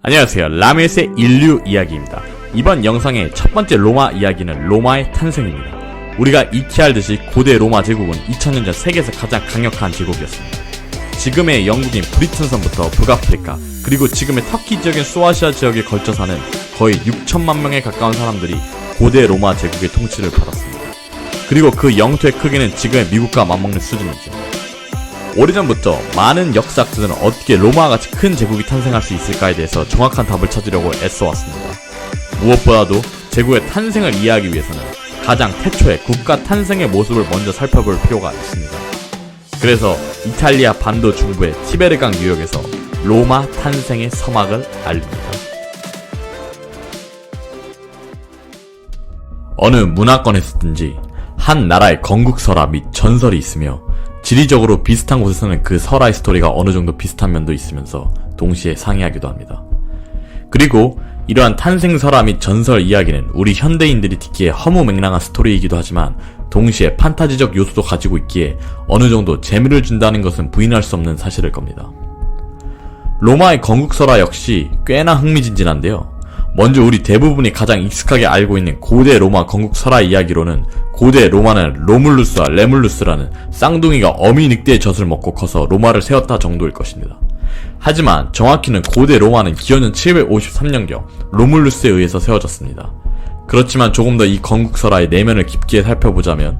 안녕하세요. 라멜스의 인류 이야기입니다. 이번 영상의 첫 번째 로마 이야기는 로마의 탄생입니다. 우리가 익히 알듯이 고대 로마 제국은 2000년 전 세계에서 가장 강력한 제국이었습니다. 지금의 영국인 브리튼섬부터 북아프리카, 그리고 지금의 터키 지역인 소아시아 지역에 걸쳐 사는 거의 6천만 명에 가까운 사람들이 고대 로마 제국의 통치를 받았습니다. 그리고 그 영토의 크기는 지금의 미국과 맞먹는 수준이죠. 오래전부터 많은 역사학자들은 어떻게 로마같이 큰 제국이 탄생할 수 있을까에 대해서 정확한 답을 찾으려고 애써왔습니다. 무엇보다도 제국의 탄생을 이해하기 위해서는 가장 태초의 국가 탄생의 모습을 먼저 살펴볼 필요가 있습니다. 그래서 이탈리아 반도 중부의 티베르강 유역에서 로마 탄생의 서막을 알립니다. 어느 문화권에서든지 한 나라의 건국설화 및 전설이 있으며 지리적으로 비슷한 곳에서는 그 설화의 스토리가 어느 정도 비슷한 면도 있으면서 동시에 상이하기도 합니다. 그리고 이러한 탄생 설화 및 전설 이야기는 우리 현대인들이 듣기에 허무맹랑한 스토리이기도 하지만 동시에 판타지적 요소도 가지고 있기에 어느 정도 재미를 준다는 것은 부인할 수 없는 사실일 겁니다. 로마의 건국 설화 역시 꽤나 흥미진진한데요. 먼저 우리 대부분이 가장 익숙하게 알고 있는 고대 로마 건국 설화 이야기로는 고대 로마는 로물루스와 레물루스라는 쌍둥이가 어미 늑대의 젖을 먹고 커서 로마를 세웠다 정도일 것입니다. 하지만 정확히는 고대 로마는 기원전 753년경 로물루스에 의해서 세워졌습니다. 그렇지만 조금 더 이 건국 설화의 내면을 깊게 살펴보자면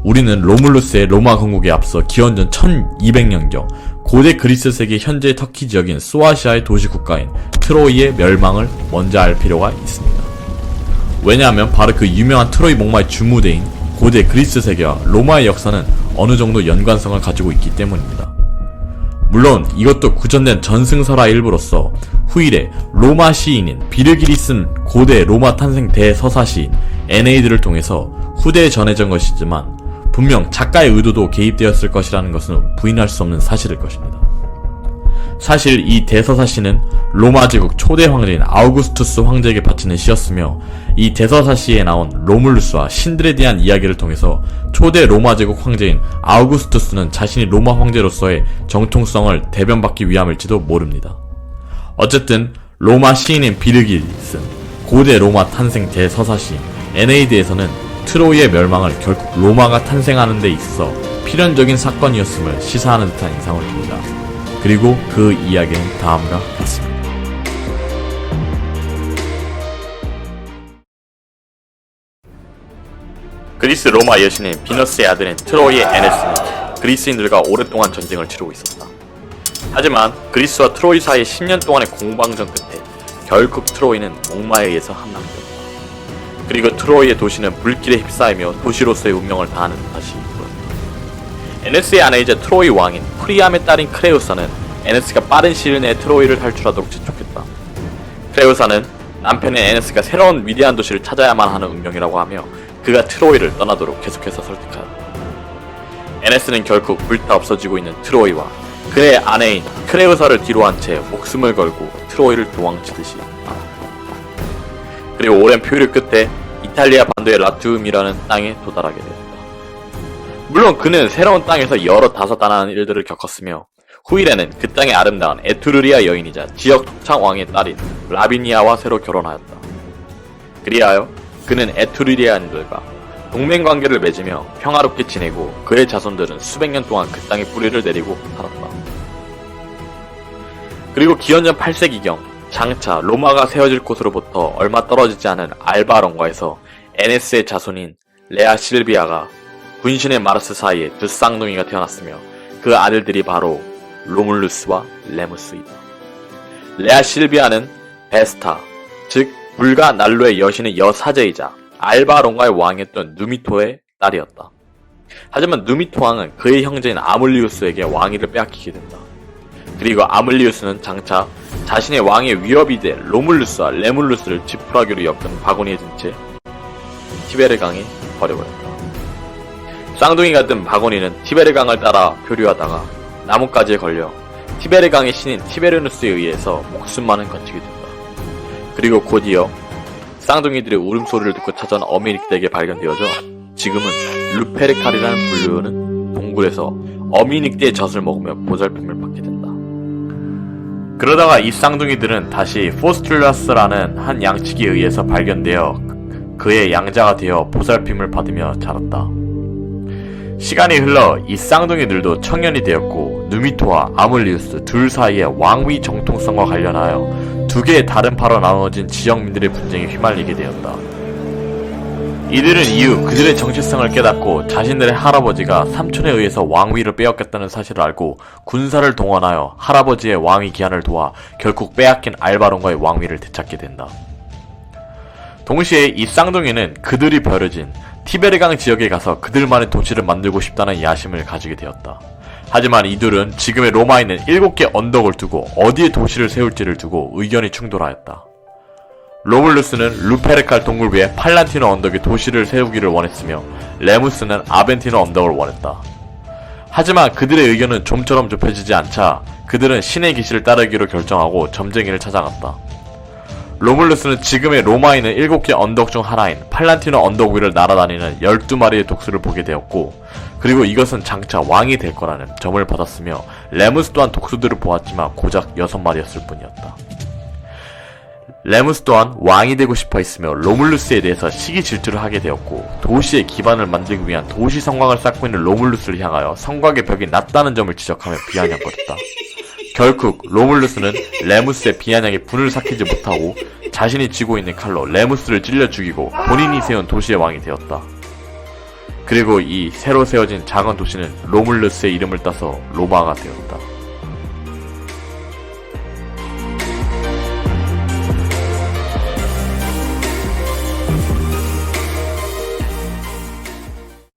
우리는 로물루스의 로마 건국에 앞서 기원전 1200년경 고대 그리스 세계 현재의 터키 지역인 소아시아의 도시 국가인 트로이의 멸망을 먼저 알 필요가 있습니다. 왜냐하면 바로 그 유명한 트로이 목마의 주무대인 고대 그리스 세계와 로마의 역사는 어느 정도 연관성을 가지고 있기 때문입니다. 물론 이것도 구전된 전승설화의 일부로서 후일에 로마 시인인 비르길이 쓴 고대 로마 탄생 대서사 시인 에네이드를 통해서 후대에 전해진 것이지만 분명 작가의 의도도 개입되었을 것이라는 것은 부인할 수 없는 사실일 것입니다. 사실 이 대서사시는 로마 제국 초대 황제인 아우구스투스 황제에게 바치는 시였으며 이 대서사시에 나온 로물루스와 신들에 대한 이야기를 통해서 초대 로마 제국 황제인 아우구스투스는 자신이 로마 황제로서의 정통성을 대변받기 위함일지도 모릅니다. 어쨌든 로마 시인인 비르길이 쓴 고대 로마 탄생 대서사시 에네이드에서는 트로이의 멸망을 결국 로마가 탄생하는 데 있어서 필연적인 사건이었음을 시사하는 듯한 인상을 줍니다. 그리고 그 이야기는 다음과 같습니다. 그리스 로마 여신인 비너스의 아들인 트로이의 에네스는 그리스인들과 오랫동안 전쟁을 치르고 있었다. 하지만 그리스와 트로이 사이의 10년 동안의 공방전 끝에 결국 트로이는 목마에 의해서 함락되었다. 그리고 트로이의 도시는 불길에 휩싸이며 도시로서의 운명을 다하는 듯이 보였다. 에네스의 아내이자 트로이 왕인 프리암의 딸인 크레우사는 에네스가 빠른 시일 내에 트로이를 탈출하도록 재촉했다. 크레우사는 남편인 에네스가 새로운 위대한 도시를 찾아야만 하는 운명이라고 하며 그가 트로이를 떠나도록 계속해서 설득하였다. 에네스는 결국 불타 없어지고 있는 트로이와 그의 아내인 크레우사를 뒤로한 채 목숨을 걸고 트로이를 도망치듯이 그리고 오랜 표류 끝에 이탈리아 반도의 라투움이라는 땅에 도달하게 되었다. 물론 그는 새로운 땅에서 여러 다사다난한 일들을 겪었으며 후일에는 그 땅의 아름다운 에투르리아 여인이자 지역 토착 왕의 딸인 라비니아와 새로 결혼하였다. 그리하여 그는 에투르리아인들과 동맹관계를 맺으며 평화롭게 지내고 그의 자손들은 수백 년 동안 그 땅에 뿌리를 내리고 살았다. 그리고 기원전 8세기경 장차 로마가 세워질 곳으로부터 얼마 떨어지지 않은 알바론과에서 에네스의 자손인 레아 실비아가 분신의 마르스 사이에 두 쌍둥이가 태어났으며 그 아들들이 바로 로물루스와 레무스이다. 레아 실비아는 베스타, 즉 불과 난로의 여신의 여사제이자 알바론과의 왕이었던 누미토의 딸이었다. 하지만 누미토 왕은 그의 형제인 아물리우스에게 왕위를 빼앗기게 된다. 그리고 아물리우스는 장차 자신의 왕의 위협이 될 로물루스와 레물루스를 지푸라기로 엮은 바구니에 든 채 티베르강에 버려버렸다. 쌍둥이가 든 바구니는 티베르강을 따라 표류하다가 나뭇가지에 걸려 티베르강의 신인 티베르누스에 의해서 목숨만은 건지게 된다. 그리고 곧이어 쌍둥이들의 울음소리를 듣고 찾아온 어미 늑대에게 발견되어져 지금은 루페르칼이라는 불리우는 동굴에서 어미 늑대의 젖을 먹으며 보살핌을 받게 된다. 그러다가 이 쌍둥이들은 다시 포스툴러스라는 한 양치기에 의해서 발견되어 그의 양자가 되어 보살핌을 받으며 자랐다. 시간이 흘러 이 쌍둥이들도 청년이 되었고 누미토와 아물리우스 둘 사이의 왕위 정통성과 관련하여 두 개의 다른 파로 나누어진 지역민들의 분쟁에 휘말리게 되었다. 이들은 이후 그들의 정체성을 깨닫고 자신들의 할아버지가 삼촌에 의해서 왕위를 빼앗겼다는 사실을 알고 군사를 동원하여 할아버지의 왕위 기한을 도와 결국 빼앗긴 알바론과의 왕위를 되찾게 된다. 동시에 이 쌍둥이는 그들이 버려진 티베르강 지역에 가서 그들만의 도시를 만들고 싶다는 야심을 가지게 되었다. 하지만 이들은 지금의 로마에 있는 7개 언덕을 두고 어디에 도시를 세울지를 두고 의견이 충돌하였다. 로물루스는 루페르칼 동굴 위에 팔란티노 언덕에 도시를 세우기를 원했으며 레무스는 아벤티노 언덕을 원했다. 하지만 그들의 의견은 좀처럼 좁혀지지 않자 그들은 신의 기시를 따르기로 결정하고 점쟁이를 찾아갔다. 로물루스는 지금의 로마에 있는 7개 언덕 중 하나인 팔란티노 언덕 위를 날아다니는 12마리의 독수를 보게 되었고 그리고 이것은 장차 왕이 될 거라는 점을 받았으며 레무스 또한 독수들을 보았지만 고작 6마리였을 뿐이었다. 레무스 또한 왕이 되고 싶어 했으며 로물루스에 대해서 시기 질투를 하게 되었고 도시의 기반을 만들기 위한 도시 성곽을 쌓고 있는 로물루스를 향하여 성곽의 벽이 낮다는 점을 지적하며 비아냥거렸다. 결국 로물루스는 레무스의 비아냥에 분을 삭히지 못하고 자신이 쥐고 있는 칼로 레무스를 찔러 죽이고 본인이 세운 도시의 왕이 되었다. 그리고 이 새로 세워진 작은 도시는 로물루스의 이름을 따서 로마가 되었다.